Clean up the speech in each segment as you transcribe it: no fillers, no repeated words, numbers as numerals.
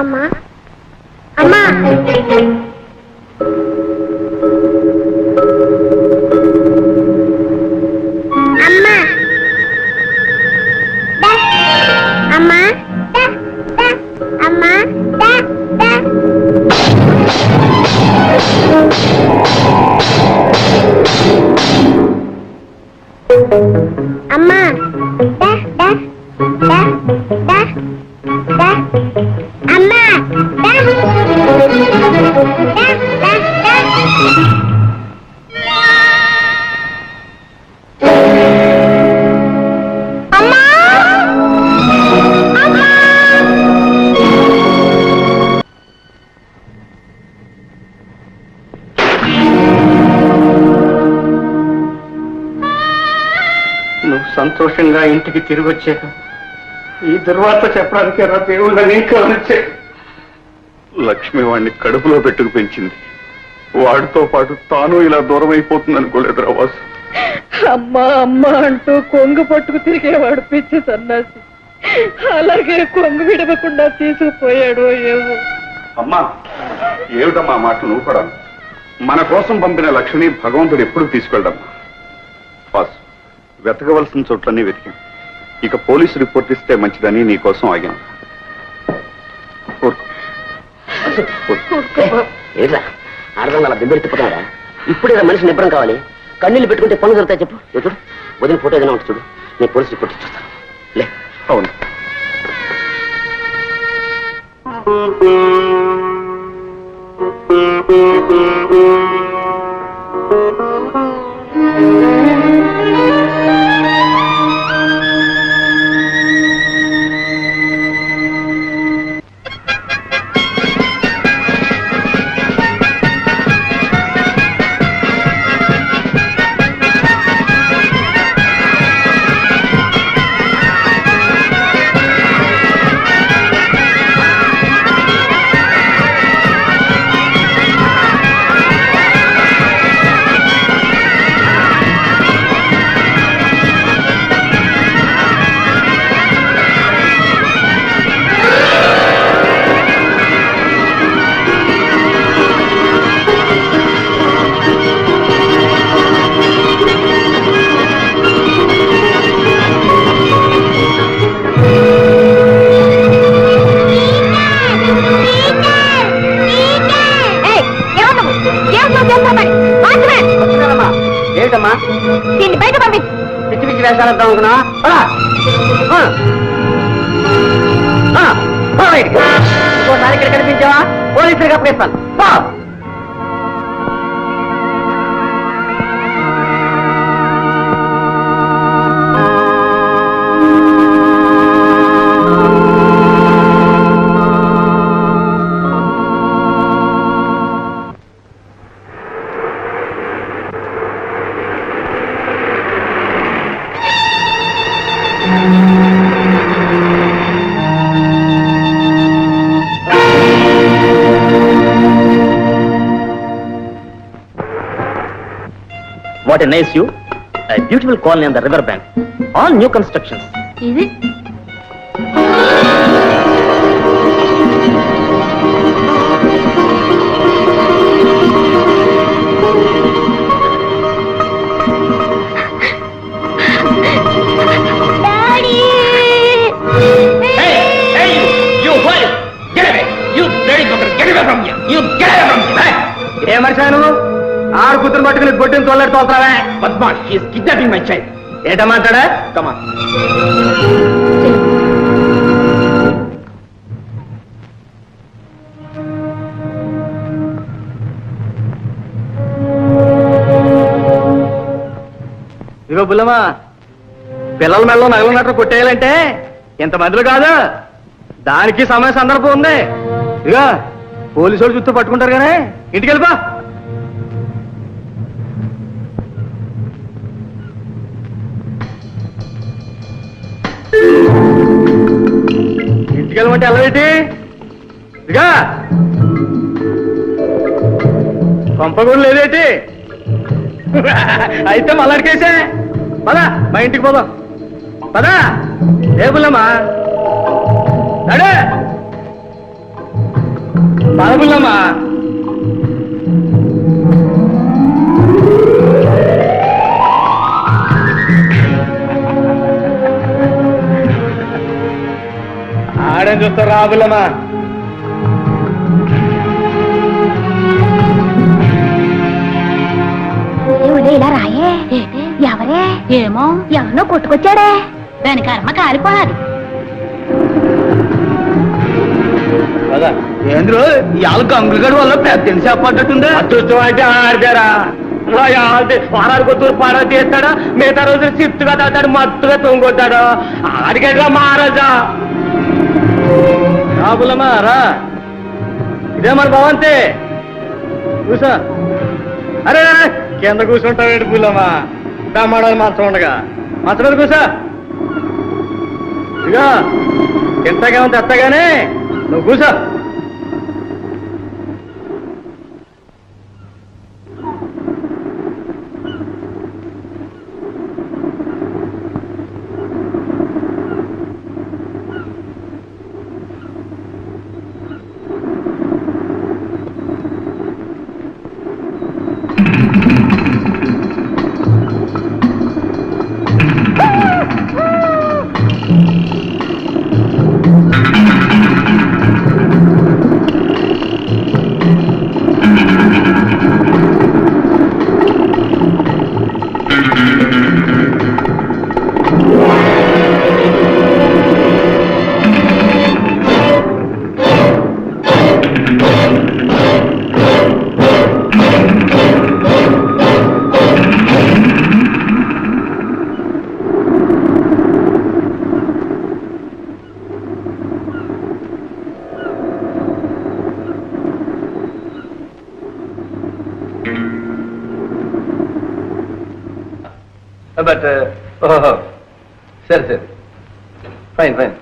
అమ్మా అమ్మా అమ్మా అమ్మా అమ్మా అమ్మా నువ్వు సంతోషంగా ఇంటికి తిరిగి వచ్చాక ఈ దుర్వార్త చెప్పడానికి రా దేవుళ్ళ నీకు వచ్చే. లక్ష్మి వాడిని కడుపులో పెట్టుకు పెంచింది. వాడితో పాటు తాను ఇలా దూరం అయిపోతుంది అనుకోలేదు రావాసు. అమ్మా అమ్మా అంటూ కొంగు పట్టుకు తిరిగేవాడు పిచ్చి సన్నాసి. అలాగే కొంగు విడవకుండా తీసుకుపోయాడు ఏమో. అమ్మా ఏమిటమ్మా మాటలు నువ్వు కూడా? మన కోసం పంపిన లక్ష్మిని భగవంతుడు ఎప్పుడు తీసుకెళ్ళడమ్మా. వాసు, వెతకవలసిన చోట్లన్నీ వెతికాం. ఇక పోలీసు రిపోర్ట్ ఇస్తే మంచిదని నీ కోసం ఆగాం. ఏట్లా ఆడదాం అలా బిబ్బెత్తిపోతాడా? ఇప్పుడేదా మనిషి నిబ్బరం కావాలి? కన్నీళ్ళు పెట్టుకుంటే పనులు జరుగుతాయి చెప్పు. చూడు వదిన ఫోటో ఏదైనా ఉంటుంది చూడు, నేను పోలీసు రిపోర్ట్ ఇచ్చేస్తాను. లే. అవును. ఏమిటమ్మా దీన్ని బయట పంపి. పిచ్చి పిచ్చి వేషాలంటాం అనుకున్నా? ఇంకోసారి ఇక్కడ కనిపించావా పోలీసులకు అప్పగిస్తాను. What a nice view. A beautiful colony on the river bank. All new constructions. Is it? Daddy! Hey, you boy! Get away! You bloody fucker! Get away from here! You get away from here! ఏ మనిషాను ఆరు కూతురు పట్టుకుని గొడ్డుని తోలెడు తోలుతావే? బద్మాష్! He is kidnapping my child. ఏటమాటాడా? Come on. ఇగో బుల్లమ్మా, పిల్లల మెడలో నగలున్నట్టు కొట్టేయాలంటే ఇంతమందిలో కాదు, దానికి సమయ సందర్భం ఉంది. ఇక పోలీసు వాళ్ళు చుట్టూ పట్టుకుంటారు కానీ ఇంటికి వెళ్ళిపో. ఇంటికి వెళ్ళమంటే వెళ్ళవేటి? ఇక పంప కూడా లేదేటి? అయితే మళ్ళడికేసే పదా, మా ఇంటికి పోదాం పదా. ఏ బుల్లమ్మా నడే. పదబుల్లమ్మా ఆడని చూస్తారు రాబుల్లమ్మా ఇలా రాయే ఎవరే ఏమో ఎవరినో కొట్టుకొచ్చాడే దాని కర్మ కాలిపోవాలి ఏంద్రు ఇవాళ గంగులగడ వల్ల పెద్ద చెప్పట్టుందా అదృష్టం అంటే ఆడతారా వారాలు కొత్తూరు పాడా తీస్తాడా మిగతా రోజులు చిత్తుగా తాతాడు మత్తుగా తొంగొట్టాడు ఆడికెట్లా మహారాజా రాబులమ్మా రా ఇదే మన భవంతే కూసా అరే కింద కూర్చుంటావేంటి పూలమ్మా దమ్మాడాలి మంచం ఉండగా మంచం మీద కూసా ఇదిగా తింటాకేమో తెస్తాగానే నువ్వు కూసా బట్ సరే సరే fine fine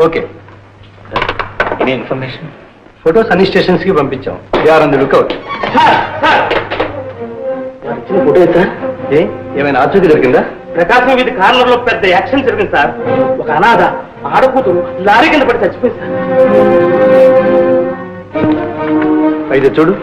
okay any information photos అన్ని స్టేషన్స్ కి పంపించాం you are on the lookout photo sir ఏమైనా ఆచూకీ దొరికిందా ప్రకాశం వీధి కార్నర్ లో పెద్ద యాక్షన్ జరిగింది సార్ ఒక అనాథ ఆడకూతురు లారీ కింద పడి చచ్చిపోయింది సార్ అయితే చూడు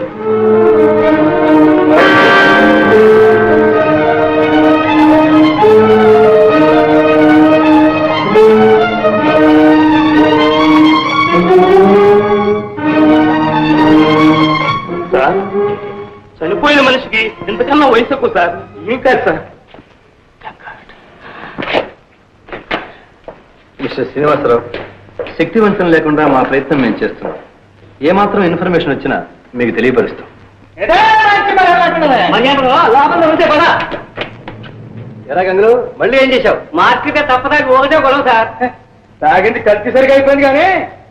సార్ చనిపోయిన మనిషికి ఇంతకన్నా వయసు ఎక్కువ సార్ ఏం కాదు సార్ మిస్టర్ శ్రీనివాసరావు శక్తివంతం లేకుండా మా ప్రయత్నం మేము చేస్తున్నాం ఏమాత్రం ఇన్ఫర్మేషన్ వచ్చినా మీకు తెలియపరుస్తాం ఎరా గంగులు మళ్ళీ ఏం చేశావు మార్కెట్ తప్పదాకి ఒకటే గొడవ సార్ తాగింది కత్తి సరిగా అయిపోయింది కానీ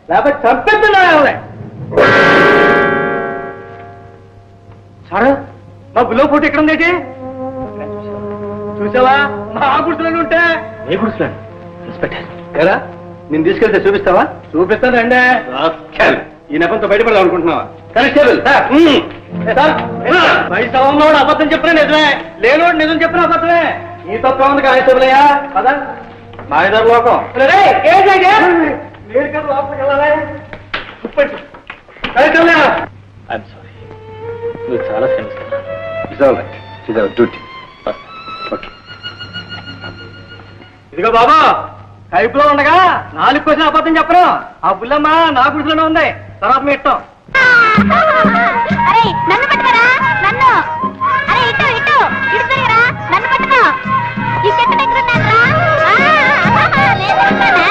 లేకపోతే చంపేస్తున్నా సార్ మా బుల్లో ఫోటో ఎక్కడ ఉంది చూసావా మా గుర్తులను ఉంటే ఏ గుర్తులను ఇన్స్పెక్టర్ ఎరా నేను తీసుకెళ్తే చూపిస్తావా చూపిస్తాను రండి ఈ నెపంతో బయటపడదాం అనుకుంటున్నావా కానిస్టేబుల్ వైసవంలో అబద్ధం చెప్పినా నిజమే లేనోడు నిజం చెప్పిన అబద్ధమే ఈ తప్ప ఉంది కానిస్టేబుల్ అయ్యా పదా మా ఇద్దరు లోకం మీరు కదా లోపలికి వెళ్ళాలి ఐఎమ్ సారీ నువ్వు చాలా శ్రమిస్తున్నావు డ్యూటీ ఓకే ఇదిగో బాబా కైపులో ఉండగా 4 క్వశ్చన్ అబద్ధం చెప్పరు ఆ బుల్లమ్మ నా గుడిలోనే ఉంది తర్వాత మీ ఇష్టం అరే నన్ను పట్టుకరా నన్ను అరే ఇటు ఇటు ఇటు తిరగరా నన్ను పట్టుకో ఈ చెట్టు దగ్గర ఉన్నారా నేను దొరుకుతానా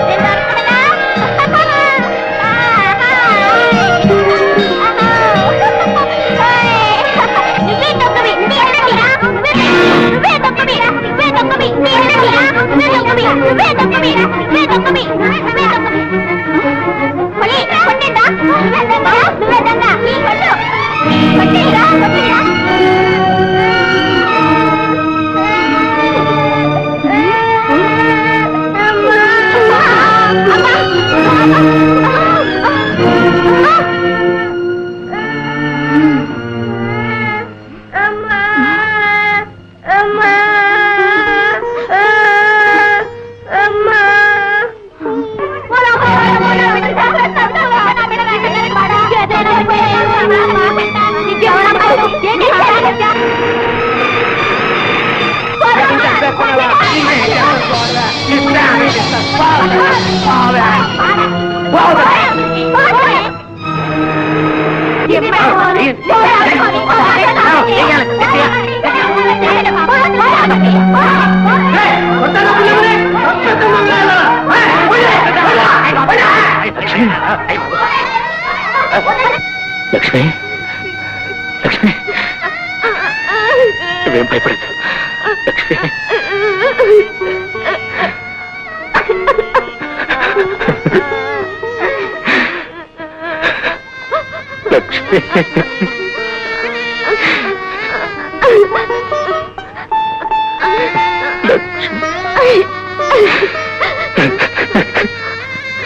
నేను దొరుకుతానా నువ్వే తొక్కవి నువ్వే తొక్కవి నువ్వే తొక్కవి నువ్వే తొక్కవి నువ్వే తొక్కవి నువ్వే తొక్కవి నువ్వే తొక్కవి కొట్టిందా నువ్వే దొంగ నువ్వే దొంగ కొట్టు కొట్టి లక్ష్మి లక్ష్మి నువ్వేం భయపడదు లక్ష్మి లక్ష్మి లక్ష్మి